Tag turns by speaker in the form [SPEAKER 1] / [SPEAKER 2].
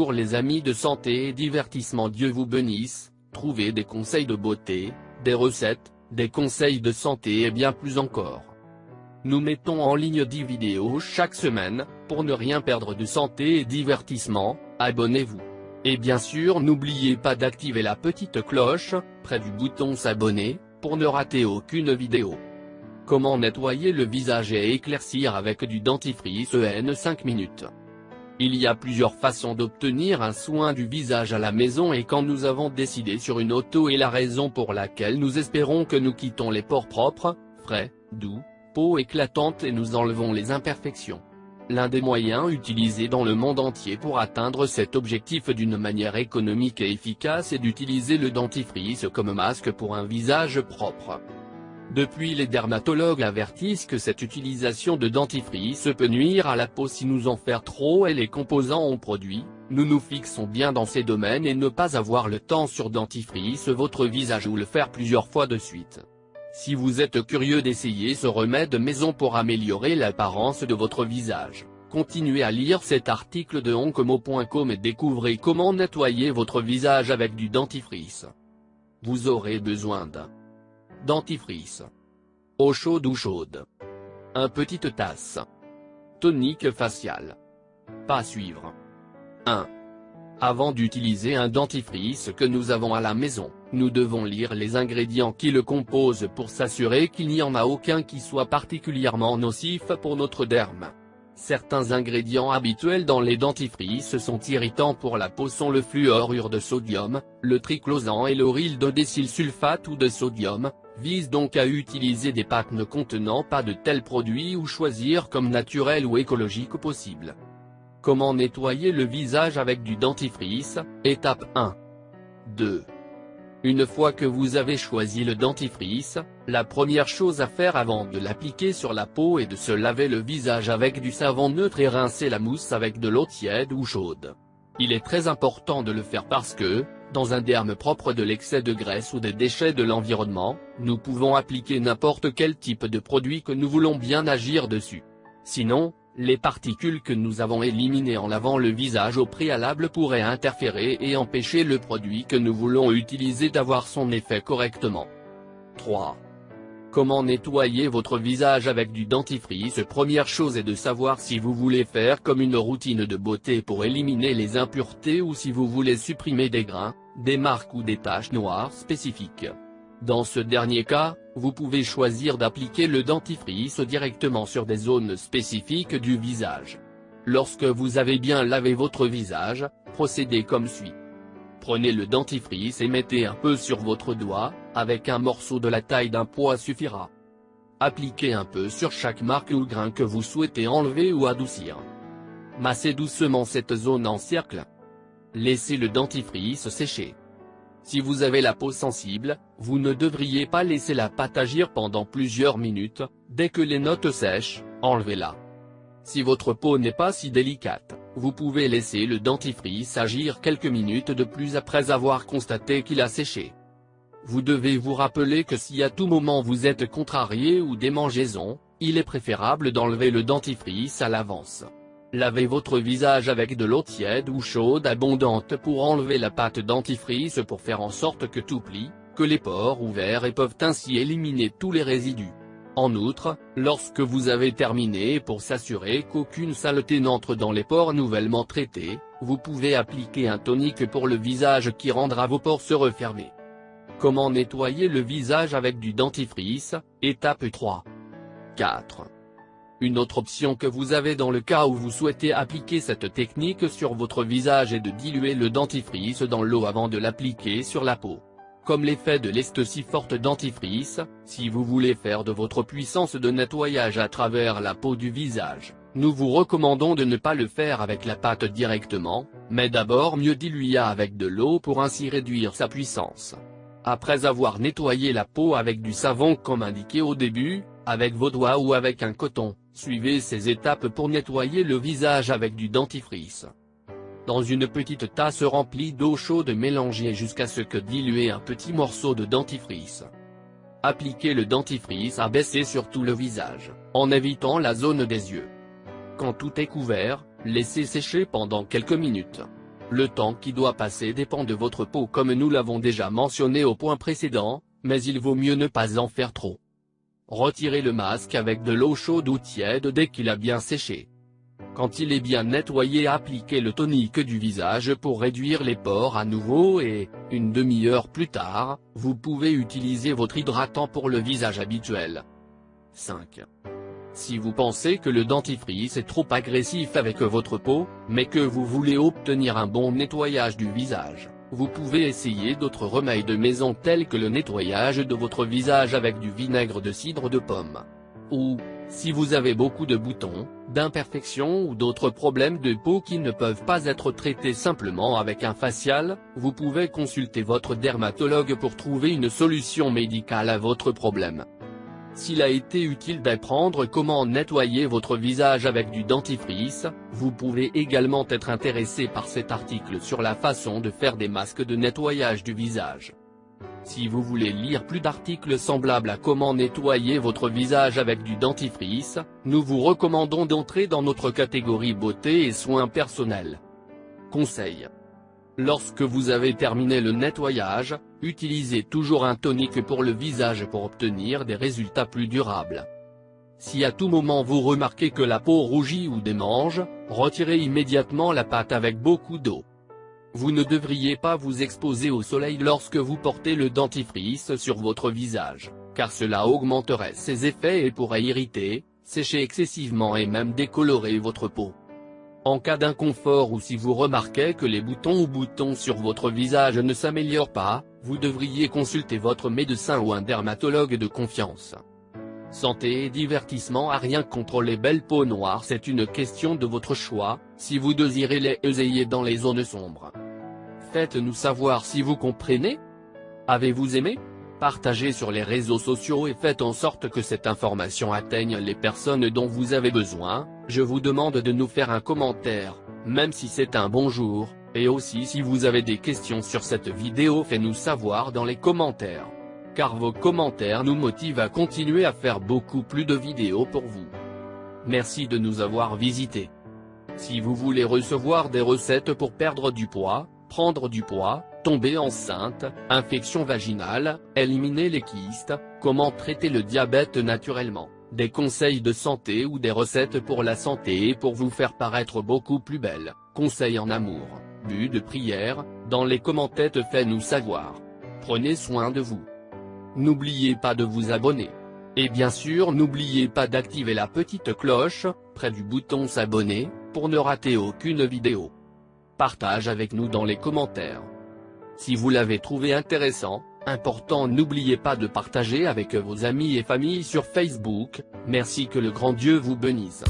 [SPEAKER 1] Bonjour les amis de santé et divertissement, Dieu vous bénisse. Trouvez des conseils de beauté, des recettes, des conseils de santé et bien plus encore. Nous mettons en ligne 10 vidéos chaque semaine, pour ne rien perdre de santé et divertissement, abonnez-vous. Et bien sûr n'oubliez pas d'activer la petite cloche, près du bouton s'abonner, pour ne rater aucune vidéo. Comment nettoyer le visage et éclaircir avec du dentifrice en 5 minutes. Il y a plusieurs façons d'obtenir un soin du visage à la maison et quand nous avons décidé sur une auto est la raison pour laquelle nous espérons que nous quittons les pores propres, frais, doux, peau éclatante et nous enlevons les imperfections. L'un des moyens utilisés dans le monde entier pour atteindre cet objectif d'une manière économique et efficace est d'utiliser le dentifrice comme masque pour un visage propre. Depuis, les dermatologues avertissent que cette utilisation de dentifrice peut nuire à la peau si nous en faire trop et les composants en produits. Nous nous fixons bien dans ces domaines et ne pas avoir le temps sur dentifrice votre visage ou le faire plusieurs fois de suite. Si vous êtes curieux d'essayer ce remède maison pour améliorer l'apparence de votre visage, continuez à lire cet article de oncomo.com et découvrez comment nettoyer votre visage avec du dentifrice. Vous aurez besoin d'un dentifrice. Eau chaude ou chaude. 1 petite tasse. Tonique facial. Pas à suivre. 1. Avant d'utiliser un dentifrice que nous avons à la maison, nous devons lire les ingrédients qui le composent pour s'assurer qu'il n'y en a aucun qui soit particulièrement nocif pour notre derme. Certains ingrédients habituels dans les dentifrices sont irritants pour la peau sont le fluorure de sodium, le triclosan et l'auryl de décylsulfate ou de sodium. Vise donc à utiliser des pâtes ne contenant pas de tels produits ou choisir comme naturel ou écologique possible. Comment nettoyer le visage avec du dentifrice, étape 1. 2. Une fois que vous avez choisi le dentifrice, la première chose à faire avant de l'appliquer sur la peau est de se laver le visage avec du savon neutre et rincer la mousse avec de l'eau tiède ou chaude. Il est très important de le faire parce que, dans un derme propre de l'excès de graisse ou des déchets de l'environnement, nous pouvons appliquer n'importe quel type de produit que nous voulons bien agir dessus. Sinon, les particules que nous avons éliminées en lavant le visage au préalable pourraient interférer et empêcher le produit que nous voulons utiliser d'avoir son effet correctement. 3. Comment nettoyer votre visage avec du dentifrice? Première chose est de savoir si vous voulez faire comme une routine de beauté pour éliminer les impuretés ou si vous voulez supprimer des grains, des marques ou des taches noires spécifiques. Dans ce dernier cas, vous pouvez choisir d'appliquer le dentifrice directement sur des zones spécifiques du visage. Lorsque vous avez bien lavé votre visage, procédez comme suit. Prenez le dentifrice et mettez un peu sur votre doigt, avec un morceau de la taille d'un pois suffira. Appliquez un peu sur chaque marque ou grain que vous souhaitez enlever ou adoucir. Massez doucement cette zone en cercle. Laissez le dentifrice sécher. Si vous avez la peau sensible, vous ne devriez pas laisser la pâte agir pendant plusieurs minutes. Dès que les notes sèchent, enlevez-la. Si votre peau n'est pas si délicate, vous pouvez laisser le dentifrice agir quelques minutes de plus après avoir constaté qu'il a séché. Vous devez vous rappeler que si à tout moment vous êtes contrarié ou démangeaison, il est préférable d'enlever le dentifrice à l'avance. Lavez votre visage avec de l'eau tiède ou chaude abondante pour enlever la pâte dentifrice pour faire en sorte que tout plie, que les pores ouverts et peuvent ainsi éliminer tous les résidus. En outre, lorsque vous avez terminé pour s'assurer qu'aucune saleté n'entre dans les pores nouvellement traités, vous pouvez appliquer un tonique pour le visage qui rendra vos pores se refermer. Comment nettoyer le visage avec du dentifrice, étape 3. 4. Une autre option que vous avez dans le cas où vous souhaitez appliquer cette technique sur votre visage est de diluer le dentifrice dans l'eau avant de l'appliquer sur la peau. Comme l'effet de l'est si forte dentifrice, si vous voulez faire de votre puissance de nettoyage à travers la peau du visage, nous vous recommandons de ne pas le faire avec la pâte directement, mais d'abord mieux diluer avec de l'eau pour ainsi réduire sa puissance. Après avoir nettoyé la peau avec du savon comme indiqué au début, avec vos doigts ou avec un coton, suivez ces étapes pour nettoyer le visage avec du dentifrice. Dans une petite tasse remplie d'eau chaude, mélangez jusqu'à ce que diluez un petit morceau de dentifrice. Appliquez le dentifrice à baisser sur tout le visage, en évitant la zone des yeux. Quand tout est couvert, laissez sécher pendant quelques minutes. Le temps qui doit passer dépend de votre peau comme nous l'avons déjà mentionné au point précédent, mais il vaut mieux ne pas en faire trop. Retirez le masque avec de l'eau chaude ou tiède dès qu'il a bien séché. Quand il est bien nettoyé, appliquez le tonique du visage pour réduire les pores à nouveau et, une demi-heure plus tard, vous pouvez utiliser votre hydratant pour le visage habituel. 5. Si vous pensez que le dentifrice est trop agressif avec votre peau, mais que vous voulez obtenir un bon nettoyage du visage, vous pouvez essayer d'autres remèdes de maison tels que le nettoyage de votre visage avec du vinaigre de cidre de pomme. Ou, si vous avez beaucoup de boutons, d'imperfections ou d'autres problèmes de peau qui ne peuvent pas être traités simplement avec un facial, vous pouvez consulter votre dermatologue pour trouver une solution médicale à votre problème. S'il a été utile d'apprendre comment nettoyer votre visage avec du dentifrice, vous pouvez également être intéressé par cet article sur la façon de faire des masques de nettoyage du visage. Si vous voulez lire plus d'articles semblables à comment nettoyer votre visage avec du dentifrice, nous vous recommandons d'entrer dans notre catégorie beauté et soins personnels. Conseil. Lorsque vous avez terminé le nettoyage, utilisez toujours un tonique pour le visage pour obtenir des résultats plus durables. Si à tout moment vous remarquez que la peau rougit ou démange, retirez immédiatement la pâte avec beaucoup d'eau. Vous ne devriez pas vous exposer au soleil lorsque vous portez le dentifrice sur votre visage, car cela augmenterait ses effets et pourrait irriter, sécher excessivement et même décolorer votre peau. En cas d'inconfort ou si vous remarquez que les boutons sur votre visage ne s'améliorent pas, vous devriez consulter votre médecin ou un dermatologue de confiance. Santé et divertissement. À rien contre les belles peaux noires, c'est une question de votre choix, si vous désirez les essayer dans les zones sombres. Faites-nous savoir si vous comprenez. Avez-vous aimé? Partagez sur les réseaux sociaux et faites en sorte que cette information atteigne les personnes dont vous avez besoin. Je vous demande de nous faire un commentaire, même si c'est un bonjour, et aussi si vous avez des questions sur cette vidéo, faites-nous savoir dans les commentaires. Car vos commentaires nous motivent à continuer à faire beaucoup plus de vidéos pour vous. Merci de nous avoir visités. Si vous voulez recevoir des recettes pour perdre du poids, prendre du poids, tomber enceinte, infection vaginale, éliminer les kystes, comment traiter le diabète naturellement, des conseils de santé ou des recettes pour la santé et pour vous faire paraître beaucoup plus belle, conseils en amour, but de prière, dans les commentaires faites-nous savoir. Prenez soin de vous. N'oubliez pas de vous abonner. Et bien sûr n'oubliez pas d'activer la petite cloche, près du bouton s'abonner, pour ne rater aucune vidéo. Partage avec nous dans les commentaires. Si vous l'avez trouvé intéressant, important, n'oubliez pas de partager avec vos amis et familles sur Facebook. Merci, que le grand Dieu vous bénisse.